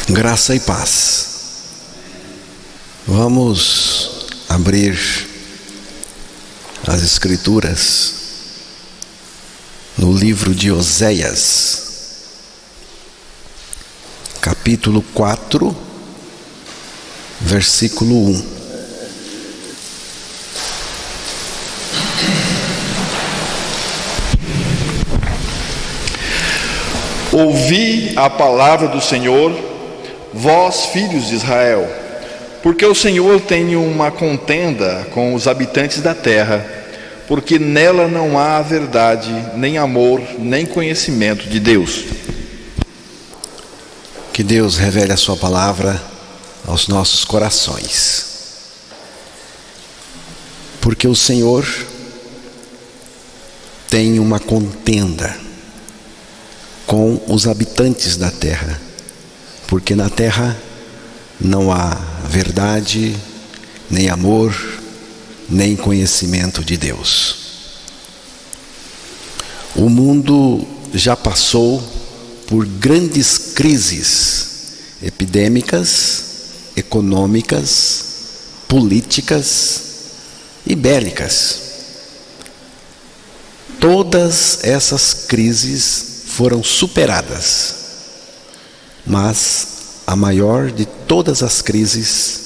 Graça e paz. Vamos abrir as Escrituras no livro de Oséias, capítulo 4, versículo 1. Ouvi a palavra do Senhor, vós, filhos de Israel, porque o Senhor tem uma contenda com os habitantes da terra, porque nela não há verdade, nem amor, nem conhecimento de Deus. Que Deus revele a sua palavra aos nossos corações. Porque o Senhor tem uma contenda com os habitantes da terra, porque na terra não há verdade, nem amor, nem conhecimento de Deus. O mundo já passou por grandes crises epidêmicas, econômicas, políticas e bélicas. Todas essas crises foram superadas, mas a maior de todas as crises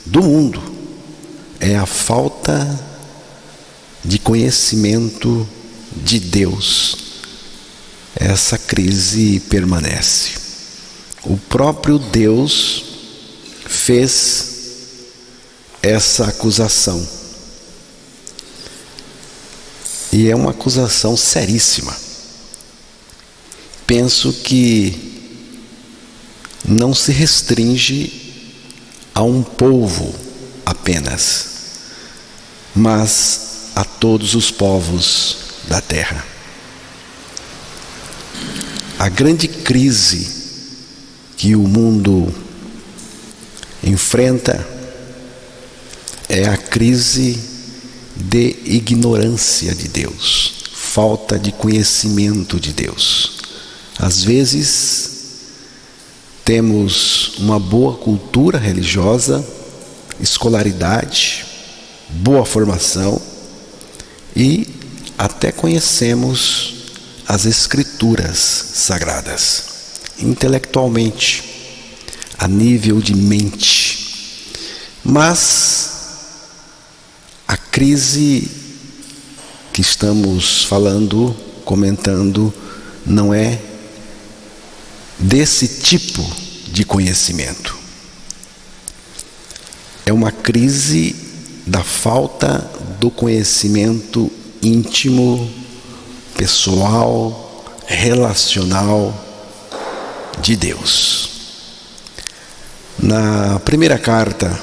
do mundo é a falta de conhecimento de Deus. Essa crise permanece. O próprio Deus fez essa acusação, e é uma acusação seríssima. Penso que não se restringe a um povo apenas, mas a todos os povos da terra. A grande crise que o mundo enfrenta é a crise de ignorância de Deus, falta de conhecimento de Deus. Às vezes temos uma boa cultura religiosa, escolaridade, boa formação e até conhecemos as Escrituras sagradas, intelectualmente, a nível de mente. Mas a crise que estamos falando, comentando, não é desse tipo de conhecimento. É uma crise da falta do conhecimento íntimo, pessoal, relacional de Deus. Na primeira carta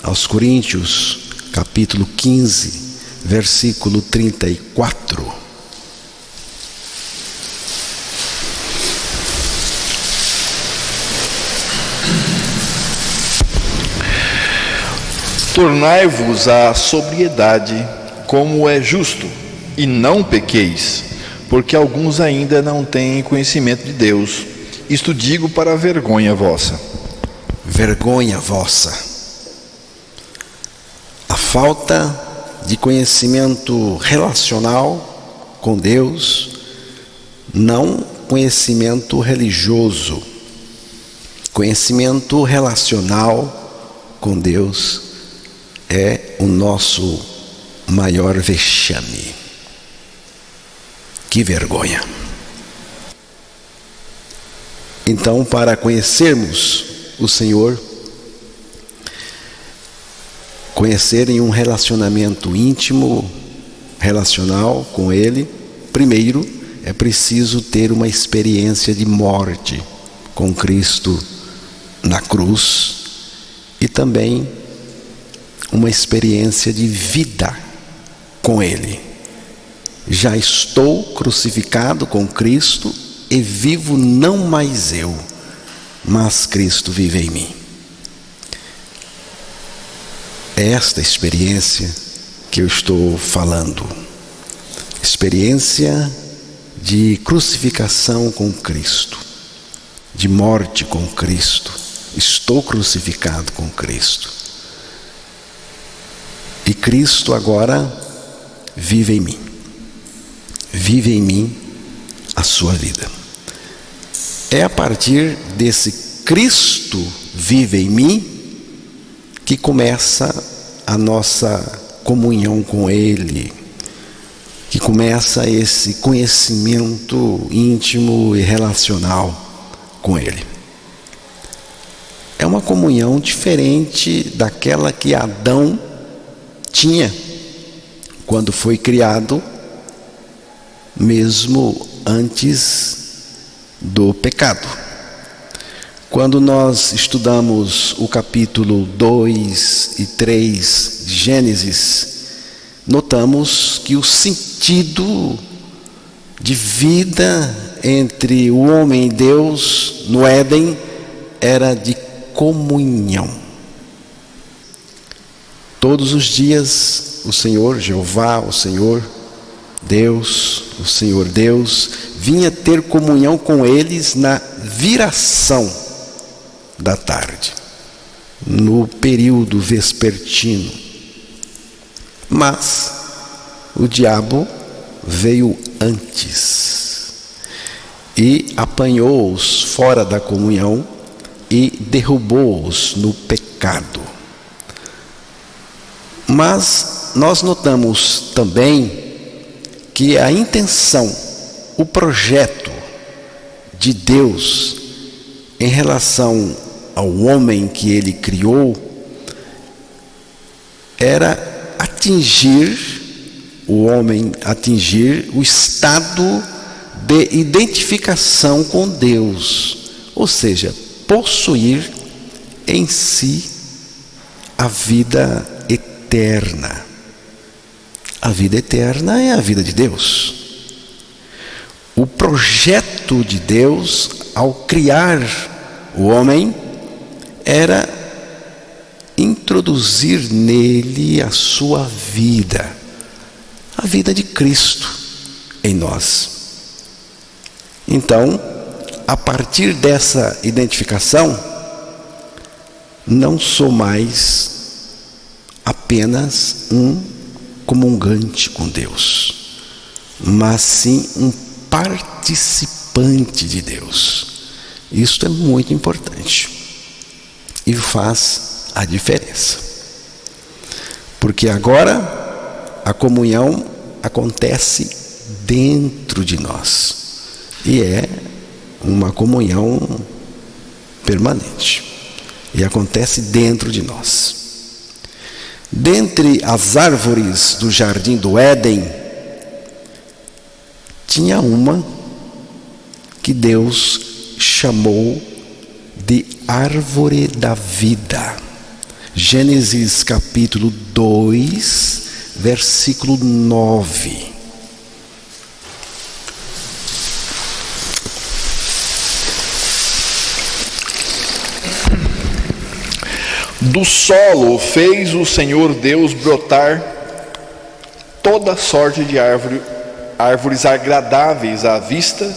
aos Coríntios, capítulo 15, versículo 34, tornai-vos à sobriedade, como é justo, e não pequeis, porque alguns ainda não têm conhecimento de Deus. Isto digo para a vergonha vossa. Vergonha vossa. A falta de conhecimento relacional com Deus, não conhecimento religioso. Conhecimento relacional com Deus é o nosso maior vexame. Que vergonha! Então, para conhecermos o Senhor, conhecer em um relacionamento íntimo, relacional com Ele, primeiro é preciso ter uma experiência de morte com Cristo na cruz e também uma experiência de vida com Ele. Já estou crucificado com Cristo e vivo não mais eu, mas Cristo vive em mim. É esta experiência que eu estou falando. Experiência de crucificação com Cristo, de morte com Cristo, estou crucificado com Cristo. E Cristo agora vive em mim. Vive em mim a sua vida. É a partir desse Cristo vive em mim que começa a nossa comunhão com Ele, que começa esse conhecimento íntimo e relacional com Ele. É uma comunhão diferente daquela que Adão tinha quando foi criado, mesmo antes do pecado. Quando nós estudamos o capítulo 2 e 3 de Gênesis, notamos que o sentido de vida entre o homem e Deus no Éden era de comunhão. Todos os dias o Senhor Jeová, o Senhor Deus, o Senhor Deus, vinha ter comunhão com eles na viração da tarde, no período vespertino. Mas o diabo veio antes e apanhou-os fora da comunhão e derrubou-os no pecado. Mas nós notamos também que a intenção, o projeto de Deus em relação ao homem que Ele criou era atingir o estado de identificação com Deus, ou seja, possuir em si a vida eterna. A vida eterna é a vida de Deus. O projeto de Deus ao criar o homem era introduzir nele a sua vida, a vida de Cristo em nós. Então, a partir dessa identificação, não sou mais apenas um comungante com Deus, mas sim um participante de Deus. Isto é muito importante e faz a diferença, porque agora a comunhão acontece dentro de nós e é uma comunhão permanente e acontece dentro de nós. Dentre as árvores do jardim do Éden, tinha uma que Deus chamou de árvore da vida. Gênesis capítulo 2, versículo 9. Do solo fez o Senhor Deus brotar toda sorte de árvores agradáveis à vista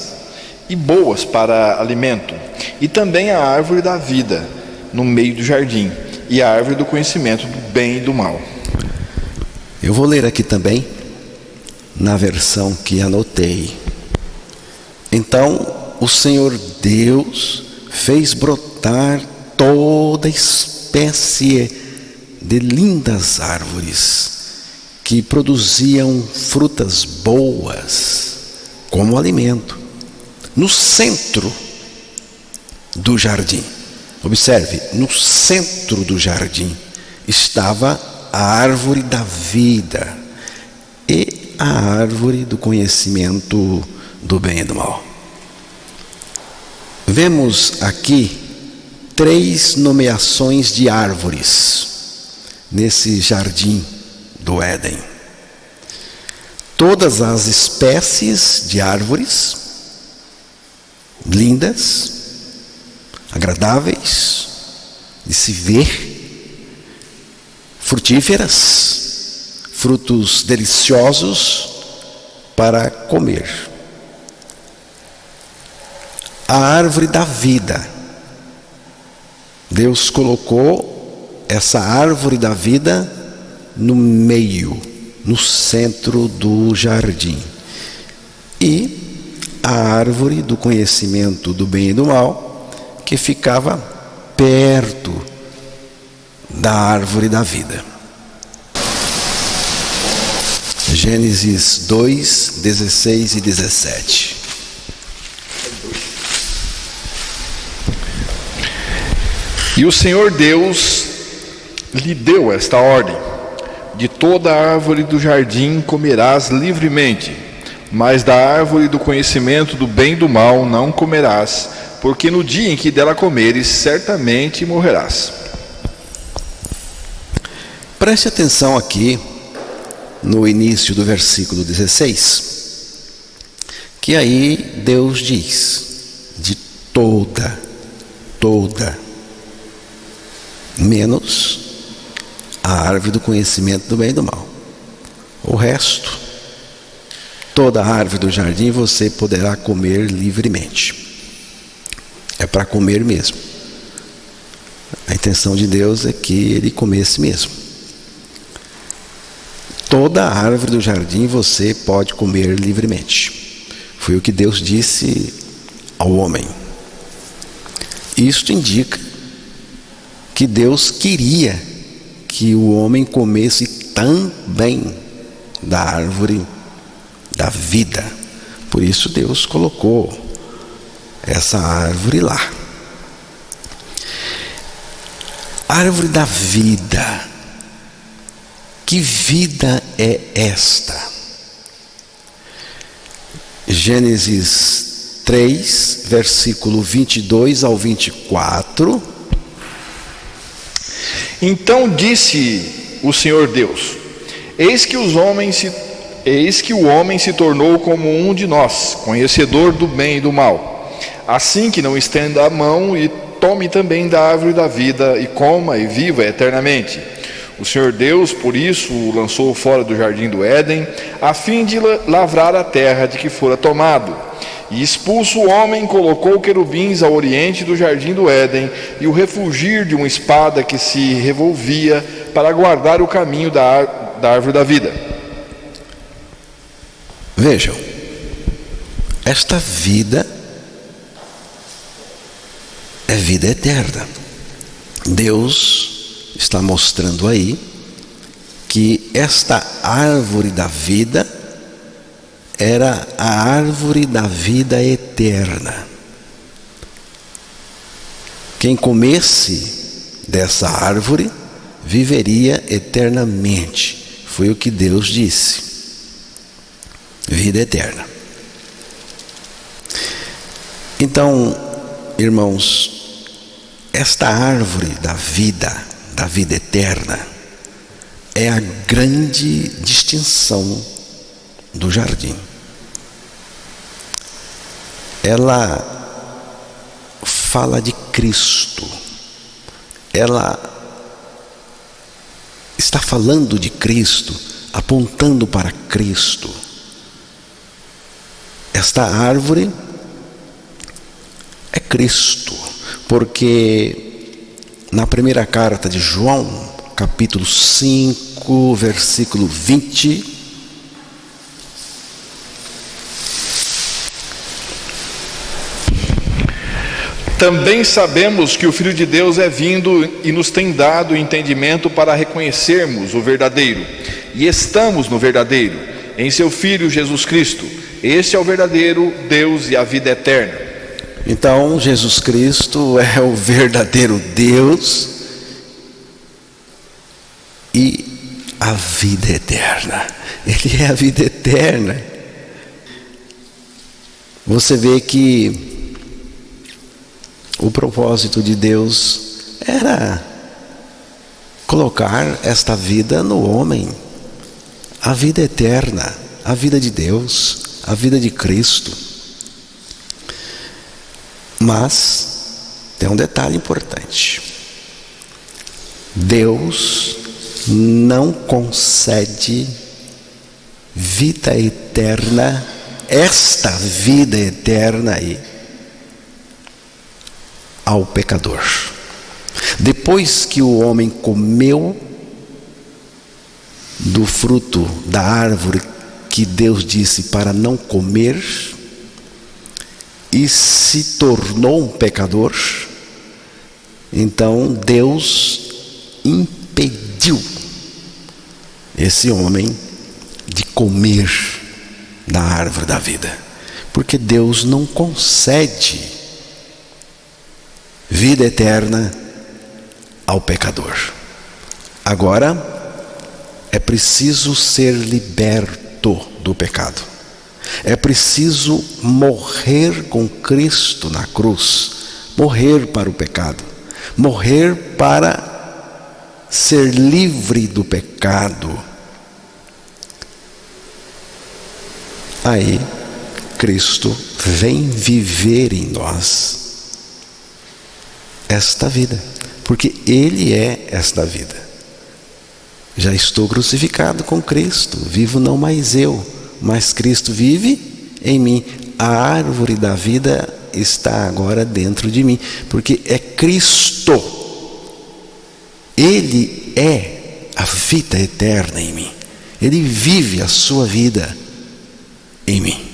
e boas para alimento, e também a árvore da vida no meio do jardim, e a árvore do conhecimento do bem e do mal. Eu vou ler aqui também, na versão que anotei. Então, o Senhor Deus fez brotar toda espécie de lindas árvores que produziam frutas boas como alimento no centro do jardim. Observe, no centro do jardim estava a árvore da vida e a árvore do conhecimento do bem e do mal. Vemos aqui 3 nomeações de árvores nesse jardim do Éden. Todas as espécies de árvores lindas, agradáveis de se ver, frutíferas, frutos deliciosos para comer. A árvore da vida Deus colocou essa árvore da vida no meio, no centro do jardim. E a árvore do conhecimento do bem e do mal, que ficava perto da árvore da vida. Gênesis 2, 16 e 17. E o Senhor Deus lhe deu esta ordem: de toda árvore do jardim comerás livremente, mas da árvore do conhecimento do bem e do mal não comerás, porque no dia em que dela comeres, certamente morrerás. Preste atenção aqui no início do versículo 16, que aí Deus diz: de toda, menos a árvore do conhecimento do bem e do mal. O resto, toda a árvore do jardim você poderá comer livremente. É para comer mesmo. A intenção de Deus é que ele comesse mesmo. Toda a árvore do jardim você pode comer livremente. Foi o que Deus disse ao homem. Isto indica que Deus queria que o homem comesse também da árvore da vida. Por isso Deus colocou essa árvore lá. Árvore da vida. Que vida é esta? Gênesis 3, versículo 22 ao 24. Então disse o Senhor Deus: eis que o homem se tornou como um de nós, conhecedor do bem e do mal. Assim que não estenda a mão e tome também da árvore da vida, e coma e viva eternamente. O Senhor Deus, por isso, o lançou fora do jardim do Éden, a fim de lavrar a terra de que fora tomado. E expulso o homem, colocou querubins ao oriente do jardim do Éden, e o refulgir de uma espada que se revolvia, para guardar o caminho da árvore da vida. Vejam, esta vida é vida eterna. Deus está mostrando aí que esta árvore da vida era a árvore da vida eterna. Quem comesse dessa árvore viveria eternamente. Foi o que Deus disse. Vida eterna. Então, irmãos, esta árvore da vida eterna, é a grande distinção do jardim. Ela fala de Cristo. Ela está falando de Cristo, apontando para Cristo. Esta árvore é Cristo, porque na primeira carta de João, capítulo 5, versículo 20, também sabemos que o Filho de Deus é vindo e nos tem dado o entendimento para reconhecermos o verdadeiro, e estamos no verdadeiro, em seu Filho Jesus Cristo. Este é o verdadeiro Deus e a vida eterna. Então, Jesus Cristo é o verdadeiro Deus e a vida eterna. Ele é a vida eterna. Você vê que o propósito de Deus era colocar esta vida no homem. A vida eterna, a vida de Deus, a vida de Cristo. Mas tem um detalhe importante. Deus não concede vida eterna, esta vida eterna aí, ao pecador. Depois que o homem comeu do fruto da árvore que Deus disse para não comer e se tornou um pecador, então Deus impediu esse homem de comer da árvore da vida, porque Deus não concede vida eterna ao pecador. Agora é preciso ser liberto do pecado. É preciso morrer com Cristo na cruz, morrer para o pecado, morrer para ser livre do pecado. Aí Cristo vem viver em nós esta vida, porque Ele é esta vida. Já estou crucificado com Cristo, vivo não mais eu, mas Cristo vive em mim. A árvore da vida está agora dentro de mim, porque é Cristo. Ele é a vida eterna em mim. Ele vive a sua vida em mim.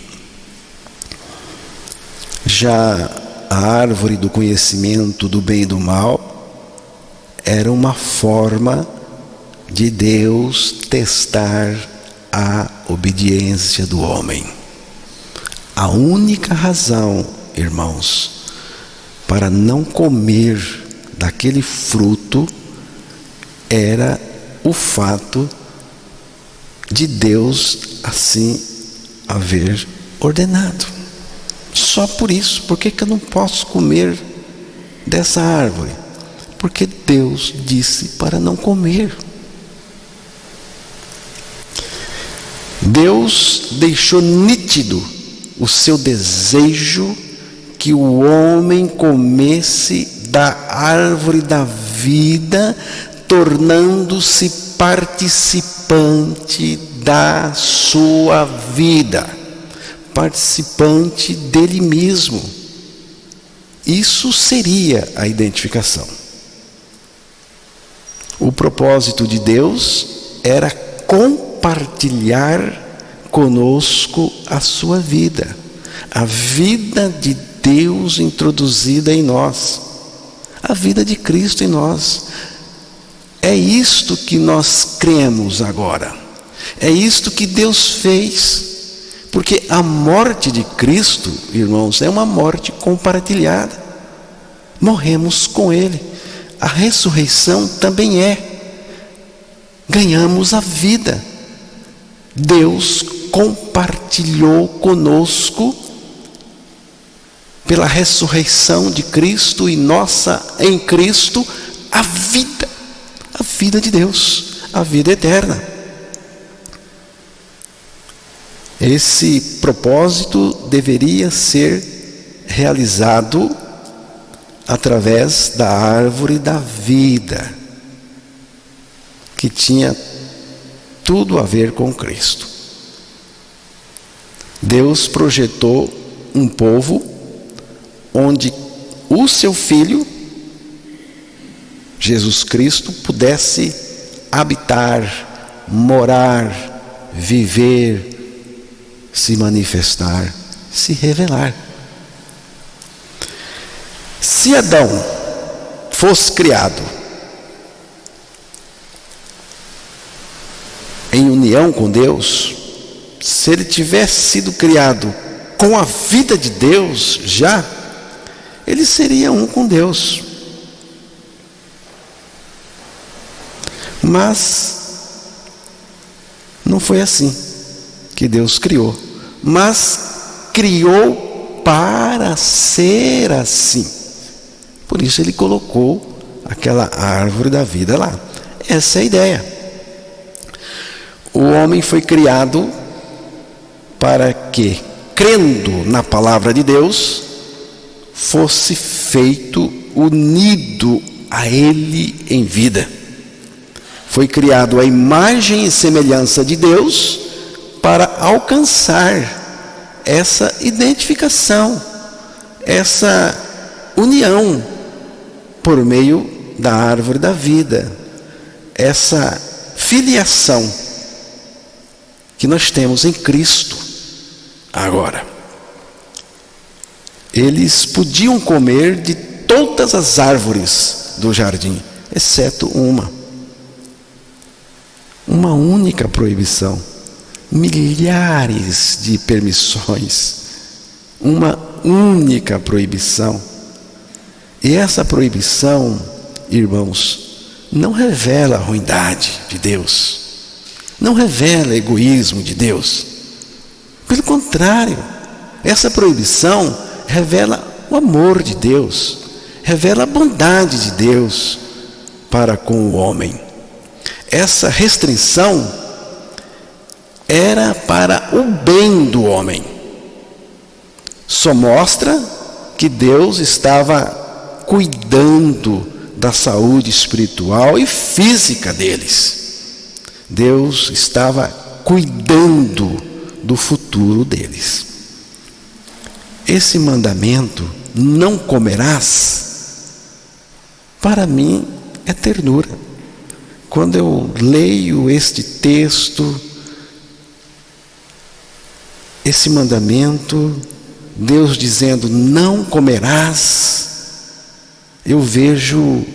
Já a árvore do conhecimento do bem e do mal era uma forma de Deus testar a obediência do homem. A única razão, irmãos, para não comer daquele fruto era o fato de Deus assim haver ordenado. Só por isso. Por que eu não posso comer dessa árvore? Porque Deus disse para não comer. Deus deixou nítido o seu desejo que o homem comesse da árvore da vida, tornando-se participante da sua vida, participante dele mesmo. Isso seria a identificação. O propósito de Deus era compartilhar conosco a sua vida, a vida de Deus introduzida em nós, a vida de Cristo em nós. É isto que nós cremos agora, é isto que Deus fez, porque a morte de Cristo, irmãos, é uma morte compartilhada. Morremos com Ele. A ressurreição também ganhamos a vida. Deus compartilhou conosco pela ressurreição de Cristo e em Cristo a vida de Deus, a vida eterna. Esse propósito deveria ser realizado através da árvore da vida, que tinha tudo a ver com Cristo. Deus projetou um povo onde o seu Filho, Jesus Cristo, pudesse habitar, morar, viver, se manifestar, se revelar. Se Adão fosse criado em união com Deus, se ele tivesse sido criado com a vida de Deus já, ele seria um com Deus. Mas não foi assim que Deus criou, mas criou para ser assim. Por isso ele colocou aquela árvore da vida lá. Essa é a ideia. O homem foi criado para que, crendo na palavra de Deus, fosse feito unido a Ele em vida. Foi criado à imagem e semelhança de Deus para alcançar essa identificação, essa união por meio da árvore da vida, essa filiação que nós temos em Cristo agora. Eles podiam comer de todas as árvores do jardim, exceto uma única proibição, milhares de permissões, uma única proibição. E essa proibição, irmãos, não revela a ruindade de Deus, não revela egoísmo de Deus. Pelo contrário, essa proibição revela o amor de Deus, revela a bondade de Deus para com o homem. Essa restrição era para o bem do homem. Só mostra que Deus estava cuidando da saúde espiritual e física deles. Deus estava cuidando do futuro deles. Esse mandamento, não comerás, para mim é ternura. Quando eu leio este texto, esse mandamento, Deus dizendo não comerás, eu vejo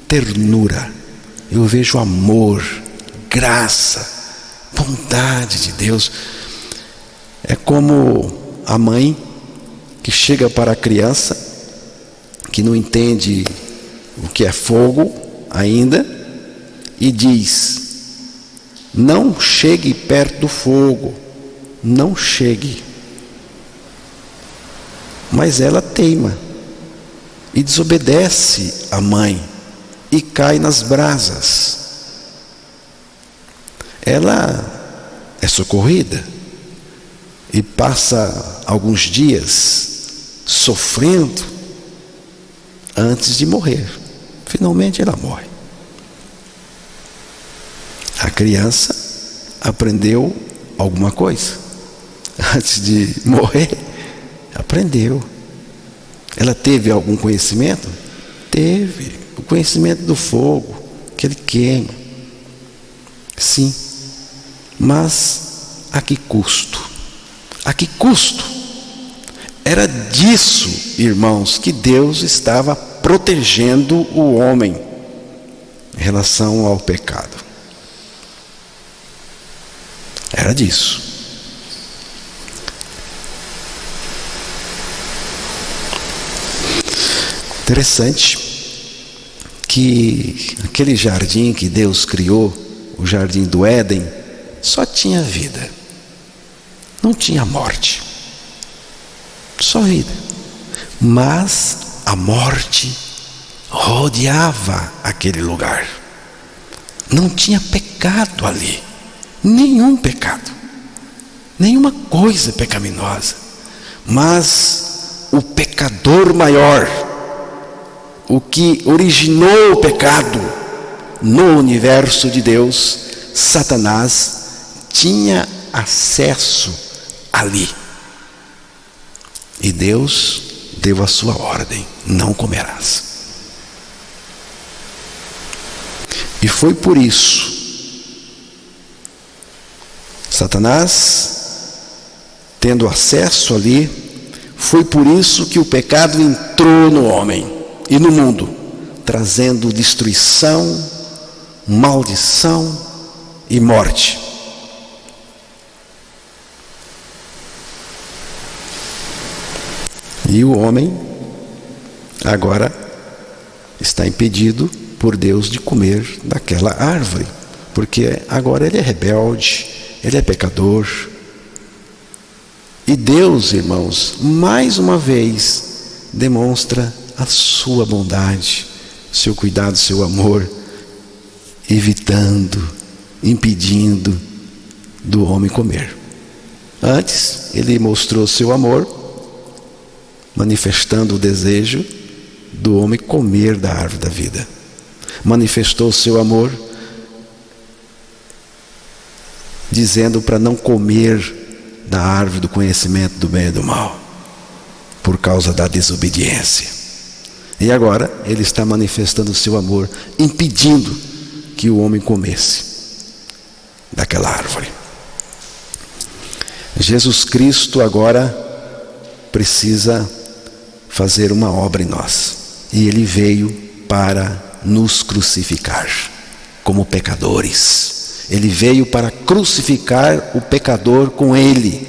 ternura, eu vejo amor, graça, bondade de Deus. É como a mãe que chega para a criança, que não entende o que é fogo ainda, e diz: não chegue perto do fogo, não chegue. Mas ela teima e desobedece a mãe e cai nas brasas. Ela é socorrida e passa alguns dias sofrendo antes de morrer. Finalmente ela morre. A criança aprendeu alguma coisa antes de morrer. Aprendeu. Ela teve algum conhecimento? Teve. O conhecimento do fogo, que ele queima. Sim. Mas a que custo? A que custo? Era disso, irmãos, que Deus estava protegendo o homem em relação ao pecado. Era disso. Interessante que aquele jardim que Deus criou, o jardim do Éden, só tinha vida, não tinha morte, só vida. Mas a morte rodeava aquele lugar, não tinha pecado ali, nenhum pecado, nenhuma coisa pecaminosa. Mas o pecador maior, o que originou o pecado no universo de Deus, Satanás, tinha acesso ali. E Deus deu a sua ordem: não comerás. E foi por isso, Satanás, tendo acesso ali, foi por isso que o pecado entrou no homem e no mundo, trazendo destruição, maldição e morte. E o homem agora está impedido por Deus de comer daquela árvore, porque agora ele é rebelde, ele é pecador. E Deus, irmãos, mais uma vez demonstra a sua bondade, seu cuidado, seu amor, evitando, impedindo do homem comer. Antes, ele mostrou seu amor, manifestando o desejo do homem comer da árvore da vida. Manifestou seu amor, dizendo para não comer da árvore do conhecimento do bem e do mal, por causa da desobediência. E agora ele está manifestando o seu amor, impedindo que o homem comesse daquela árvore. Jesus Cristo agora precisa fazer uma obra em nós. E ele veio para nos crucificar como pecadores. Ele veio para crucificar o pecador com ele,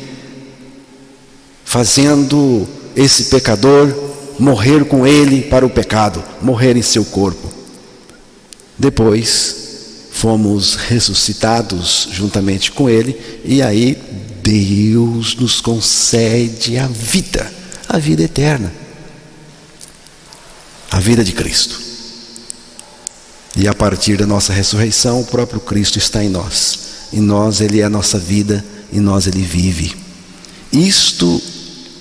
fazendo esse pecador morrer com ele para o pecado, morrer em seu corpo. Depois fomos ressuscitados juntamente com ele, e aí Deus nos concede a vida eterna, a vida de Cristo. E a partir da nossa ressurreição, o próprio Cristo está em nós. Em nós ele é a nossa vida, em nós ele vive. Isto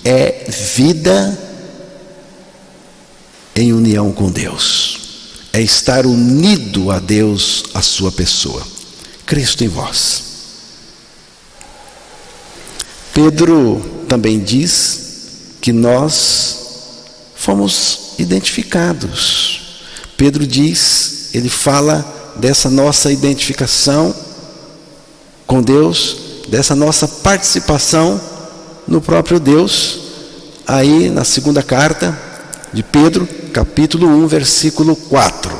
é vida em união com Deus. É estar unido a Deus, a sua pessoa. Cristo em vós. Pedro também diz que nós fomos identificados. Pedro diz, ele fala dessa nossa identificação com Deus, dessa nossa participação no próprio Deus, aí na segunda carta de Pedro, capítulo 1, versículo 4.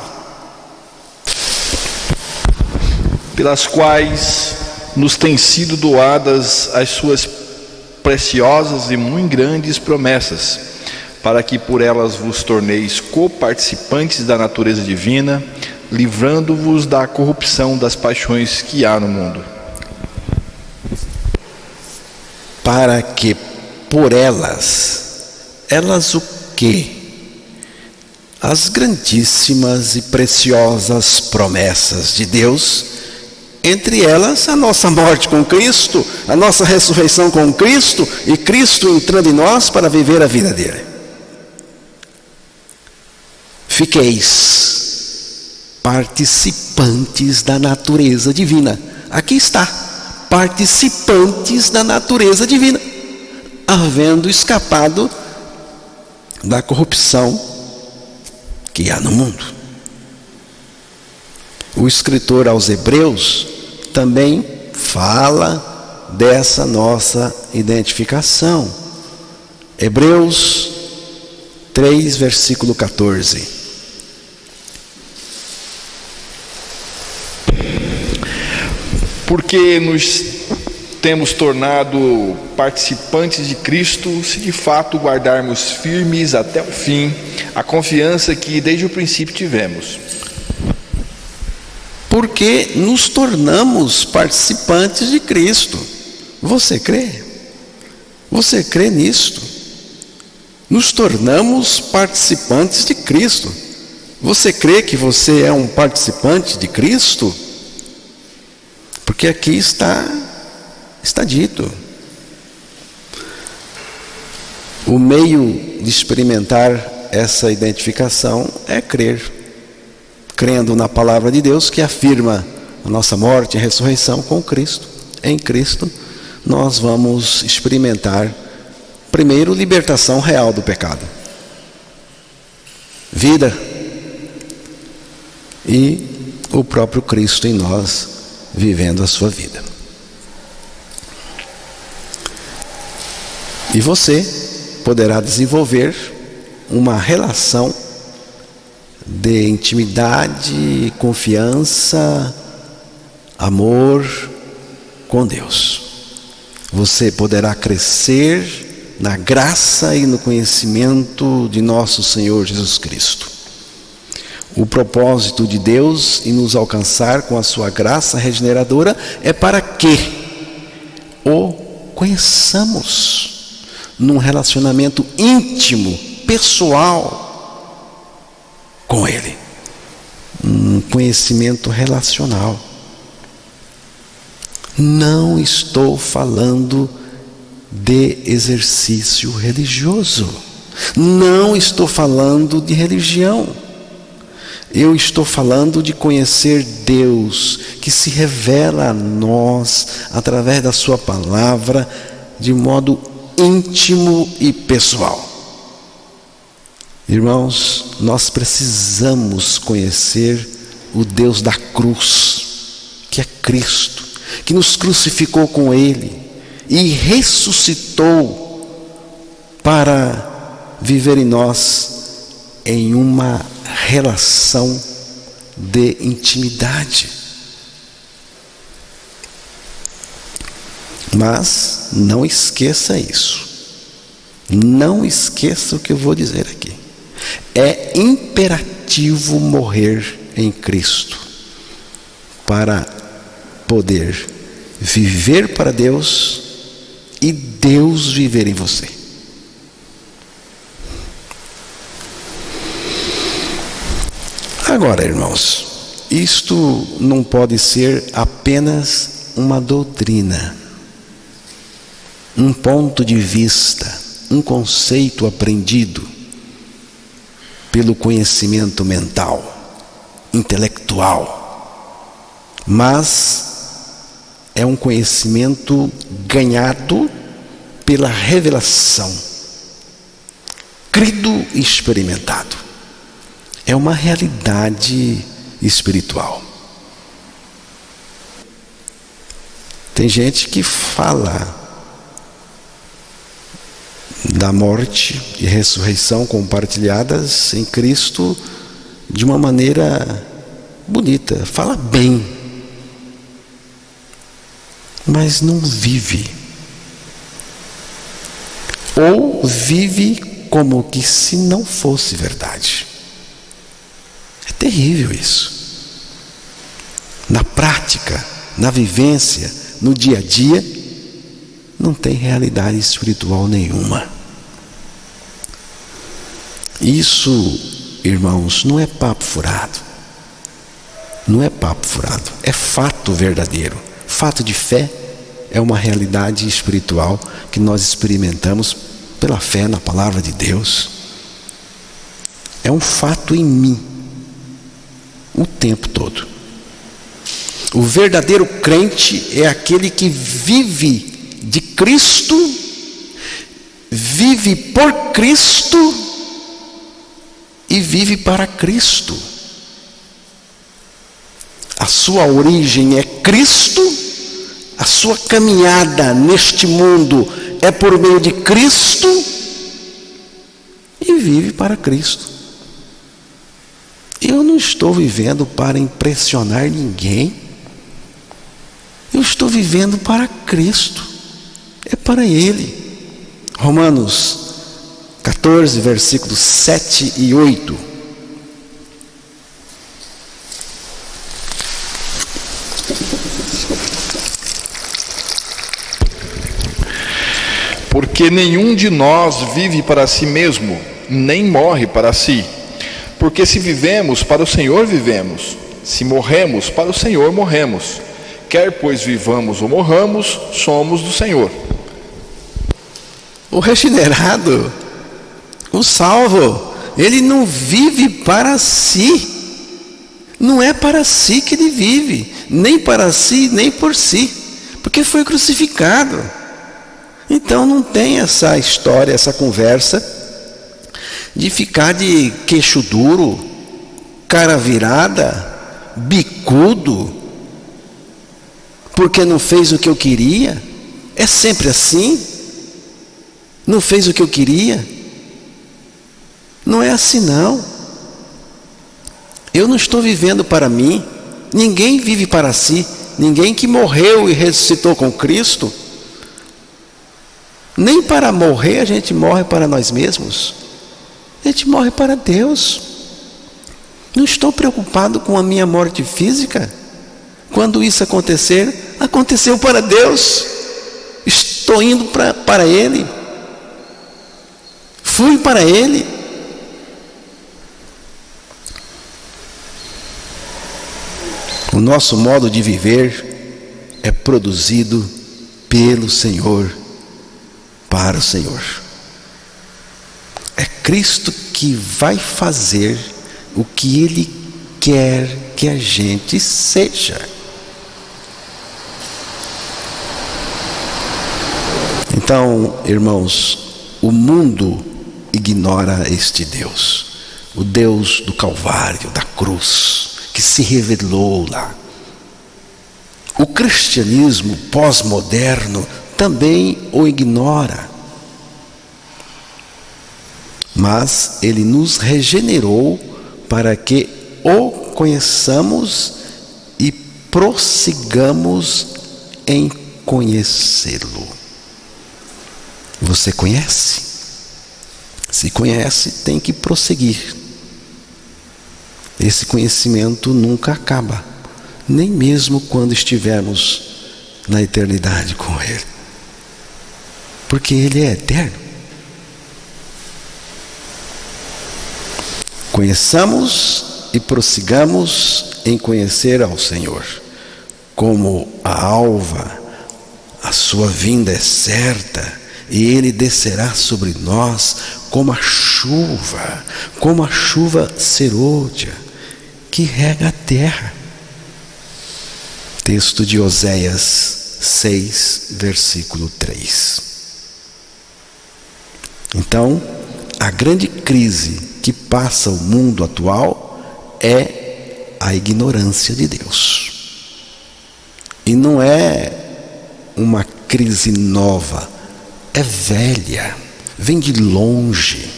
Pelas quais nos têm sido doadas as suas preciosas e muito grandes promessas, para que por elas vos torneis coparticipantes da natureza divina, livrando-vos da corrupção das paixões que há no mundo. Para que por elas o quê? As grandíssimas e preciosas promessas de Deus, entre elas a nossa morte com Cristo, a nossa ressurreição com Cristo e Cristo entrando em nós para viver a vida dele. Fiqueis participantes da natureza divina. Aqui está, participantes da natureza divina, havendo escapado da corrupção que há no mundo. O escritor aos Hebreus também fala dessa nossa identificação. Hebreus 3, versículo 14. Porque nos temos tornado participantes de Cristo, se de fato guardarmos firmes até o fim a confiança que desde o princípio tivemos. Porque nos tornamos participantes de Cristo. Você crê? Você crê nisto? Nos tornamos participantes de Cristo. Você crê que você é um participante de Cristo? Porque aqui está dito. O meio de experimentar essa identificação é crer. Crendo na palavra de Deus que afirma a nossa morte e ressurreição com Cristo. Em Cristo nós vamos experimentar primeiro libertação real do pecado, vida, e o próprio Cristo em nós vivendo a sua vida. E você poderá desenvolver uma relação de intimidade, confiança, amor com Deus. Você poderá crescer na graça e no conhecimento de nosso Senhor Jesus Cristo. O propósito de Deus em nos alcançar com a sua graça regeneradora é para que o conheçamos num relacionamento íntimo, pessoal com Ele. Um conhecimento relacional. Não estou falando de exercício religioso. Não estou falando de religião. Eu estou falando de conhecer Deus, que se revela a nós através da sua palavra de modo íntimo e pessoal. Irmãos, nós precisamos conhecer o Deus da cruz, que é Cristo, que nos crucificou com Ele e ressuscitou para viver em nós em uma relação de intimidade. Mas não esqueça isso. Não esqueça o que eu vou dizer aqui. É imperativo morrer em Cristo para poder viver para Deus e Deus viver em você. Agora, irmãos, isto não pode ser apenas uma doutrina, um ponto de vista, um conceito aprendido pelo conhecimento mental, intelectual, mas é um conhecimento ganhado pela revelação, crido e experimentado. É uma realidade espiritual. Tem gente que fala da morte e ressurreição compartilhadas em Cristo de uma maneira bonita, fala bem, mas não vive, ou vive como que se não fosse verdade. É terrível isso. Na prática, na vivência, no dia a dia, não tem realidade espiritual nenhuma. Isso, irmãos, não é papo furado. Não é papo furado, é fato verdadeiro. Fato de fé é uma realidade espiritual que nós experimentamos pela fé na palavra de Deus. É um fato em mim o tempo todo. O verdadeiro crente é aquele que vive de Cristo, vive por Cristo e vive para Cristo. A sua origem é Cristo, a sua caminhada neste mundo é por meio de Cristo e vive para Cristo. Eu não estou vivendo para impressionar ninguém. Eu estou vivendo para Cristo. É para Ele. Romanos 14, versículos 7 e 8. Porque nenhum de nós vive para si mesmo, nem morre para si. Porque se vivemos, para o Senhor vivemos. Se morremos, para o Senhor morremos. Quer pois vivamos ou morramos, somos do Senhor. O regenerado, o salvo, ele não vive para si. Não é para si que ele vive, nem para si, nem por si, porque foi crucificado. Então não tem essa história, essa conversa de ficar de queixo duro, cara virada, bicudo, porque não fez o que eu queria. É sempre assim? Não fez o que eu queria? Não é assim não. Eu não estou vivendo para mim. Ninguém vive para si. Ninguém que morreu e ressuscitou com Cristo. Nem para morrer a gente morre para nós mesmos. A gente morre para Deus. Não estou preocupado com a minha morte física. Quando isso acontecer, aconteceu para Deus. Estou indo para Ele. Fui para Ele. O nosso modo de viver é produzido pelo Senhor, para o Senhor. É Cristo que vai fazer o que Ele quer que a gente seja. Então, irmãos, o mundo ignora este Deus, o Deus do Calvário, da cruz, que se revelou lá. O cristianismo pós-moderno também o ignora, mas ele nos regenerou para que o conheçamos e prossigamos em conhecê-lo. Você conhece? Se conhece, tem que prosseguir. Esse conhecimento nunca acaba, nem mesmo quando estivermos na eternidade com Ele, porque Ele é eterno. Conheçamos e prossigamos em conhecer ao Senhor. Como a alva, a sua vinda é certa, e Ele descerá sobre nós como a chuva serôdia, que rega a terra. Texto de Oséias 6, versículo 3. Então, a grande crise que passa o mundo atual é a ignorância de Deus. E não é uma crise nova, é velha, vem de longe.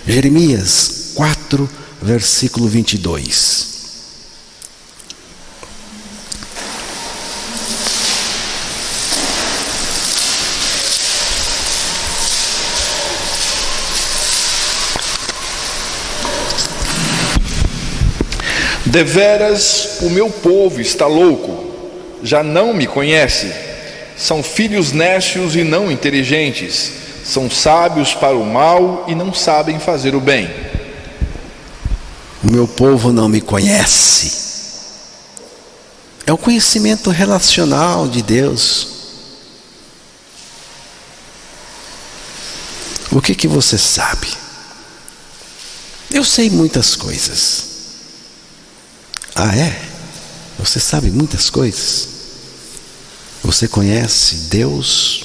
Jeremias 4, versículo 22. Deveras o meu povo está louco, já não me conhece. São filhos nécios e não inteligentes, são sábios para o mal e não sabem fazer o bem. O meu povo não me conhece. É o conhecimento relacional de Deus. O que você sabe? Eu sei muitas coisas. Ah, é? Você sabe muitas coisas? Você conhece Deus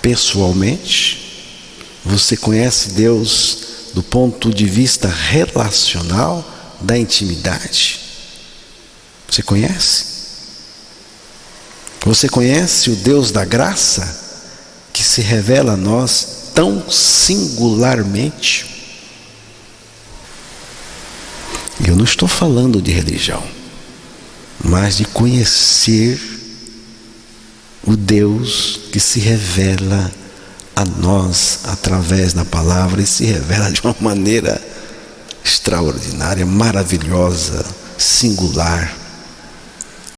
pessoalmente? Você conhece Deus do ponto de vista relacional, da intimidade? Você conhece? Você conhece o Deus da graça, que se revela a nós tão singularmente? Eu não estou falando de religião, mas de conhecer o Deus que se revela a nós através da palavra e se revela de uma maneira extraordinária, maravilhosa, singular.